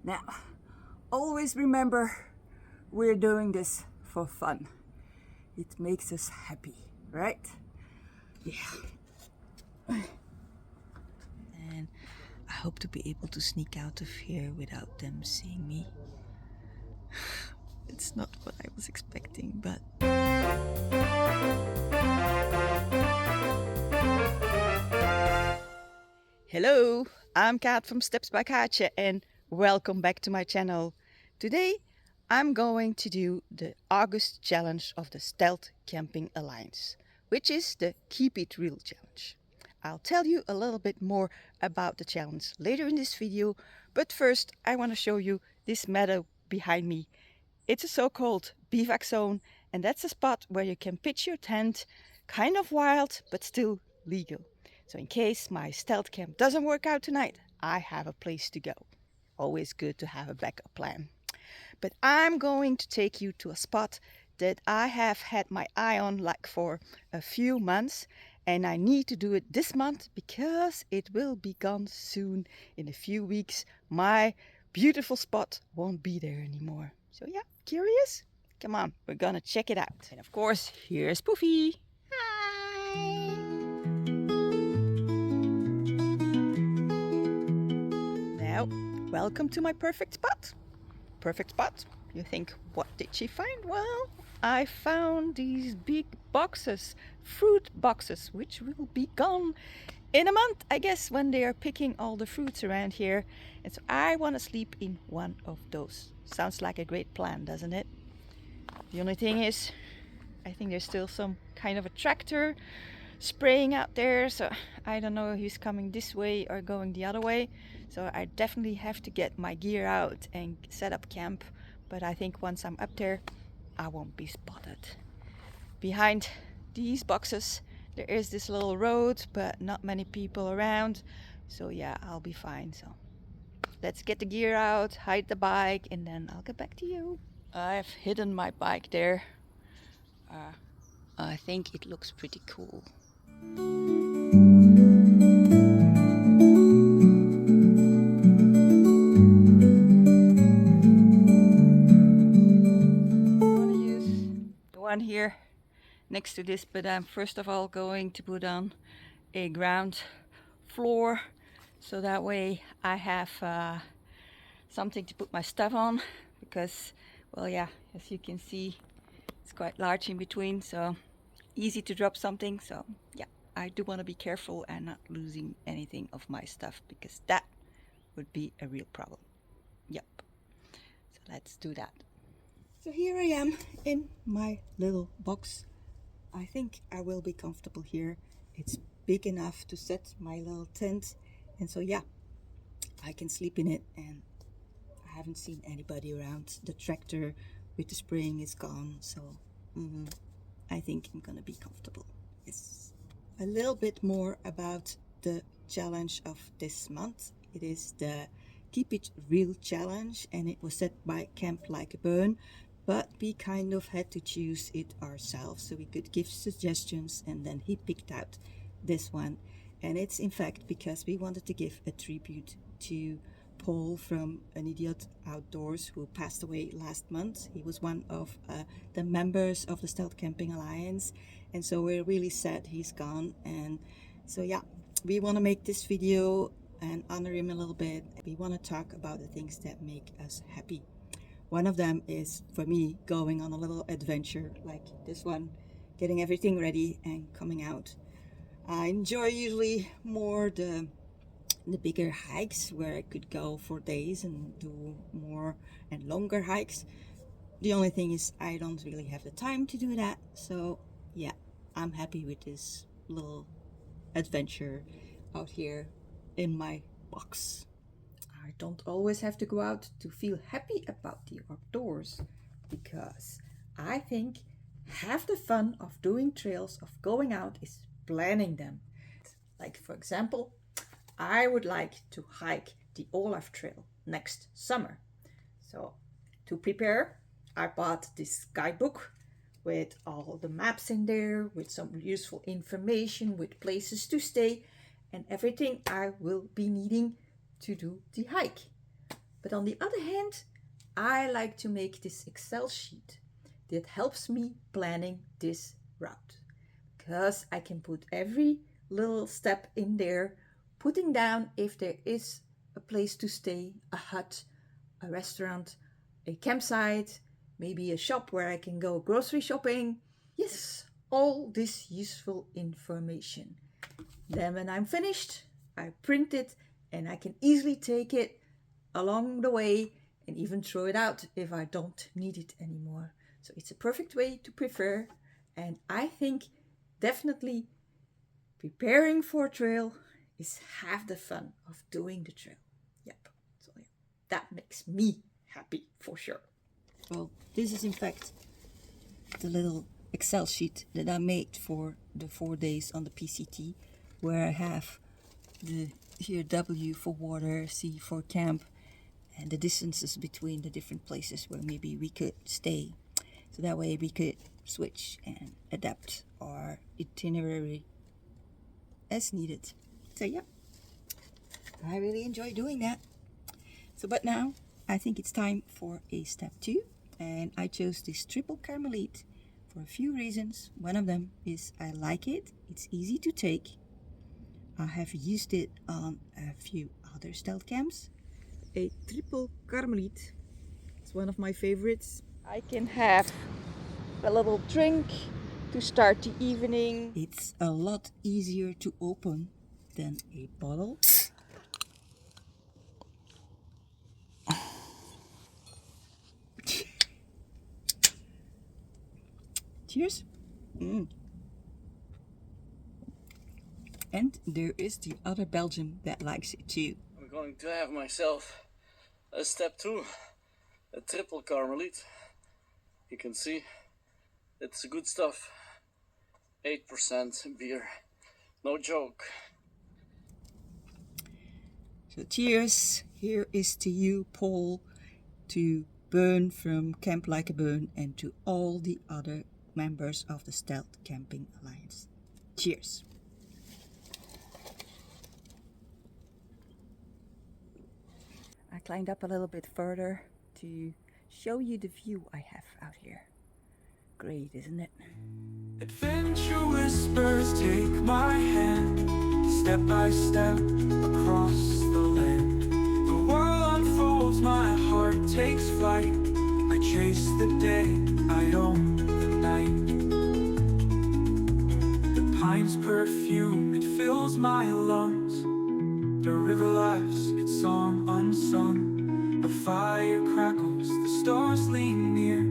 Now, always remember, we're doing this for fun. It makes us happy, right? Yeah. And I hope to be able to sneak out of here without them seeing me. It's not what I was expecting, but... Hello, I'm Kaat from Steps by Kaatje and welcome back to my channel. Today I'm going to do the August challenge of the Stealth Camping Alliance, which is the Keep It Real Challenge. I'll tell you a little bit more about the challenge later in this video, but first I want to show you this meadow behind me. It's a so-called bivouac zone, and that's a spot where you can pitch your tent, kind of wild but still legal. So in case my stealth camp doesn't work out tonight, I have a place to go. Always good to have a backup plan. But I'm going to take you to a spot that I have had my eye on like for a few months, and I need to do it this month because it will be gone soon. In a few weeks my beautiful spot won't be there anymore. So yeah, curious? Come on, we're gonna check it out. And of course, here's Poofy. Hi! Now, welcome to my perfect spot. Perfect spot. You think, what did she find? Well, I found these big boxes, fruit boxes, which will be gone in a month, I guess, when they are picking all the fruits around here. And so I want to sleep in one of those. Sounds like a great plan, doesn't it? The only thing is, I think there's still some kind of a tractor spraying out there, so I don't know if he's coming this way or going the other way. So I definitely have to get my gear out and set up camp, but I think once I'm up there I won't be spotted. Behind these boxes there is this little road, but not many people around, so yeah, I'll be fine. So let's get the gear out, hide the bike, and then I'll get back to you. I've hidden my bike there. I think it looks pretty cool. One here next to this, but I'm first of all going to put on a ground floor, so that way I have something to put my stuff on, because, well, yeah, as you can see, it's quite large in between, so easy to drop something. So yeah, I do want to be careful and not losing anything of my stuff, because that would be a real problem. Yep, so let's do that. So here I am in my little box. I think I will be comfortable here. It's big enough to set my little tent, and so yeah, I can sleep in it, and I haven't seen anybody around. The tractor with the spraying is gone, so I think I'm gonna be comfortable. Yes. A little bit more about the challenge of this month. It is the Keep It Real Challenge, and it was set by Camp Like a Burn, but we kind of had to choose it ourselves, so we could give suggestions, and then he picked out this one. And it's in fact because we wanted to give a tribute to Paul from An Idiot Outdoors, who passed away last month. He was one of the members of the Stealth Camping Alliance, and so we're really sad he's gone. And so yeah, we want to make this video and honor him a little bit. We want to talk about the things that make us happy. One of them is, for me, going on a little adventure like this one, getting everything ready and coming out. I enjoy usually more the bigger hikes, where I could go for days and do more and longer hikes. The only thing is I don't really have the time to do that. So yeah, I'm happy with this little adventure out here in my box. I don't always have to go out to feel happy about the outdoors, because I think half the fun of doing trails, of going out, is planning them. Like, for example, I would like to hike the Olaf Trail next summer. So to prepare, I bought this guidebook with all the maps in there, with some useful information, with places to stay, and everything I will be needing to do the hike. But on the other hand, I like to make this Excel sheet that helps me planning this route, because I can put every little step in there, putting down if there is a place to stay, a hut, a restaurant, a campsite, maybe a shop where I can go grocery shopping. Yes, all this useful information. Then when I'm finished, I print it and I can easily take it along the way and even throw it out if I don't need it anymore. So it's a perfect way to prepare, and I think definitely preparing for a trail is half the fun of doing the trail. Yep. So yeah, that makes me happy for sure. Well, this is in fact the little Excel sheet that I made for the 4 days on the PCT, where I have the here W for water, C for camp, and the distances between the different places where maybe we could stay. So that way we could switch and adapt our itinerary as needed. So yeah, I really enjoy doing that. So but now I think it's time for a step 2, and I chose this triple carmelite for a few reasons. One of them is I like it, it's easy to take. I have used it on a few other stealth camps. A triple carmelite, it's one of my favorites. I can have a little drink to start the evening. It's a lot easier to open than a bottle. Cheers. And there is the other Belgian that likes it too. I'm going to have myself a step 2, a triple carmelite. You can see it's good stuff. 8% beer, no joke. So cheers. Here is to you, Paul, to Burn from Camp Like a Burn, and to all the other members of the Stealth Camping Alliance. Cheers. I climbed up a little bit further to show you the view I have out here. Great, isn't it? Adventure whispers take my hand, step by step across the land. The world unfolds, my heart takes flight. I chase the day, I own the night. The pine's perfume, it fills my lungs. The river laughs, its song unsung. A fire crackles, the stars lean near.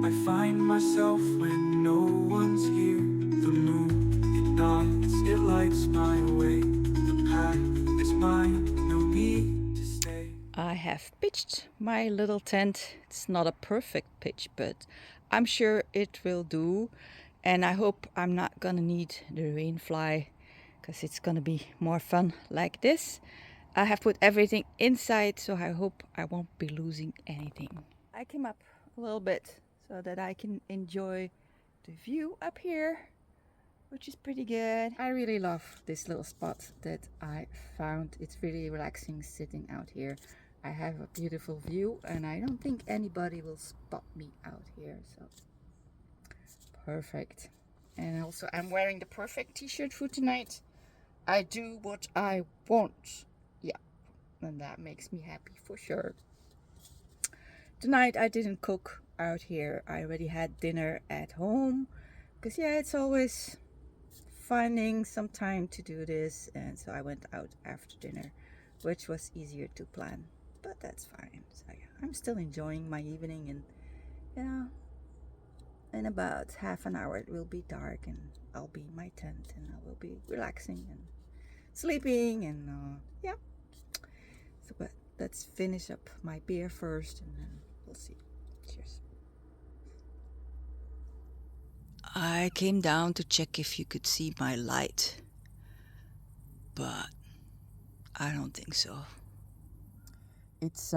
I find myself when no one's here. The moon, it nods, it lights my way. The path is mine, no need to stay. I have pitched my little tent. It's not a perfect pitch, but I'm sure it will do. And I hope I'm not gonna need the rain fly, because it's gonna be more fun like this. I have put everything inside, so I hope I won't be losing anything. I came up a little bit so that I can enjoy the view up here, which is pretty good. I really love this little spot that I found. It's really relaxing sitting out here. I have a beautiful view and I don't think anybody will spot me out here, so perfect. And also I'm wearing the perfect t-shirt for tonight. I do what I want. Yeah, and that makes me happy for sure. Tonight I didn't cook out here. I already had dinner at home, because yeah, it's always finding some time to do this, and so I went out after dinner, which was easier to plan, but that's fine. So yeah, I'm still enjoying my evening, and yeah, in about half an hour it will be dark and I'll be in my tent and I will be relaxing and sleeping, and yeah. So but let's finish up my beer first and then we'll see. Cheers. I came down to check if you could see my light, but I don't think so. It's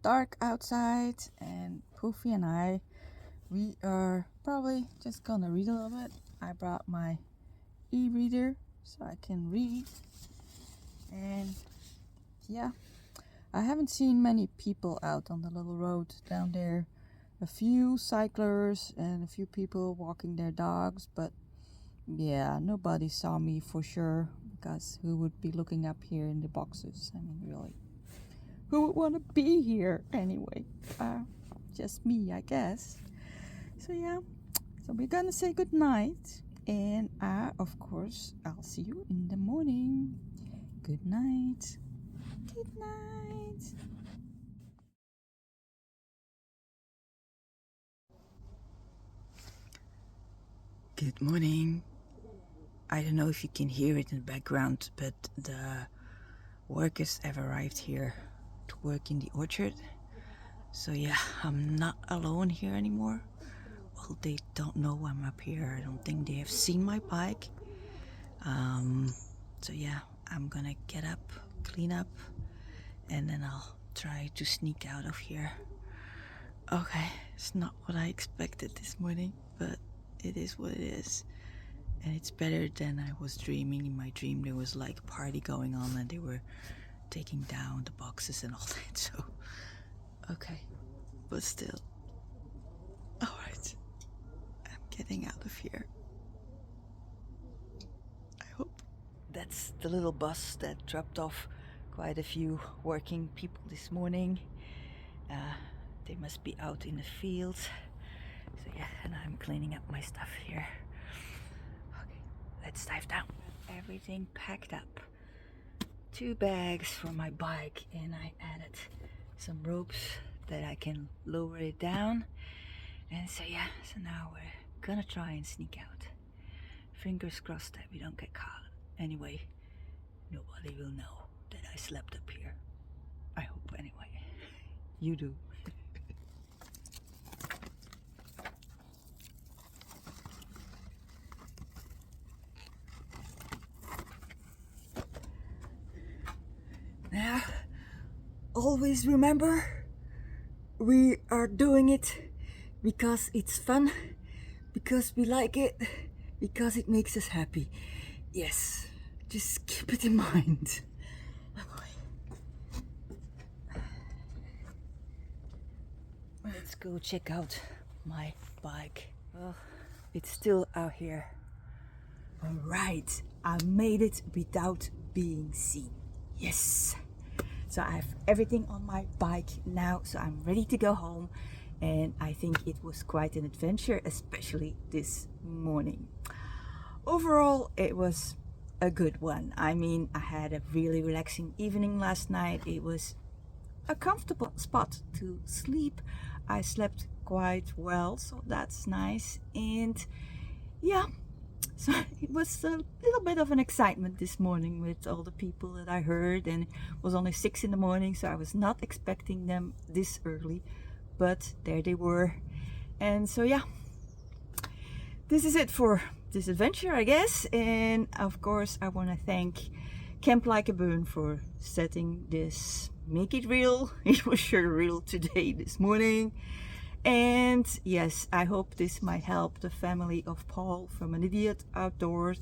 dark outside, and Poofy and I, we are probably just gonna read a little bit. I brought my e-reader so I can read, and yeah, I haven't seen many people out on the little road down there. A few cyclers and a few people walking their dogs, but yeah, nobody saw me for sure, because who would be looking up here in the boxes? I mean, really, who would want to be here anyway? Just me, I guess. So yeah, so we're gonna say good night, and of course I'll see you in the morning. Good night. Good night. Good morning. I don't know if you can hear it in the background, but the workers have arrived here to work in the orchard. So yeah, I'm not alone here anymore. Well, they don't know I'm up here. I don't think they have seen my bike. So yeah, I'm gonna get up, clean up, and then I'll try to sneak out of here. Okay, it's not what I expected this morning, but it is what it is. And it's better than I was dreaming. In my dream there was like a party going on and they were taking down the boxes and all that, so okay, but still. Alright, I'm getting out of here. I hope. That's the little bus that dropped off quite a few working people this morning. They must be out in the fields. So yeah, and I'm cleaning up my stuff here. Okay, let's dive down. Everything packed up. 2 bags for my bike, and I added some ropes that I can lower it down. And so yeah, so now we're gonna try and sneak out. Fingers crossed that we don't get caught. Anyway, nobody will know that I slept up here. I hope anyway. You do. Now, always remember, we are doing it because it's fun, because we like it, because it makes us happy. Yes, just keep it in mind. Let's go check out my bike. Well, it's still out here. Alright, I made it without being seen. Yes! So I have everything on my bike now, so I'm ready to go home. And I think it was quite an adventure, especially this morning. Overall, it was a good one. I mean, I had a really relaxing evening last night. It was a comfortable spot to sleep. I slept quite well, so that's nice. And yeah, so it was a little bit of an excitement this morning with all the people that I heard, and it was only 6 in the morning, so I was not expecting them this early, but there they were. And so yeah, this is it for this adventure, I guess. And of course I want to thank Camp Like a Burn for setting this. Make it real. It was sure real today, this morning. And yes, I hope this might help the family of Paul from An Idiot Outdoors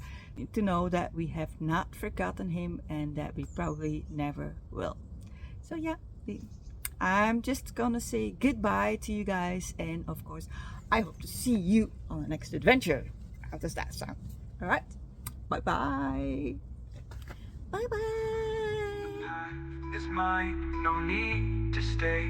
to know that we have not forgotten him and that we probably never will. So yeah, I'm just gonna say goodbye to you guys, and of course I hope to see you on the next adventure. How does that sound? All right, bye bye. Bye bye. It's mine, no need to stay.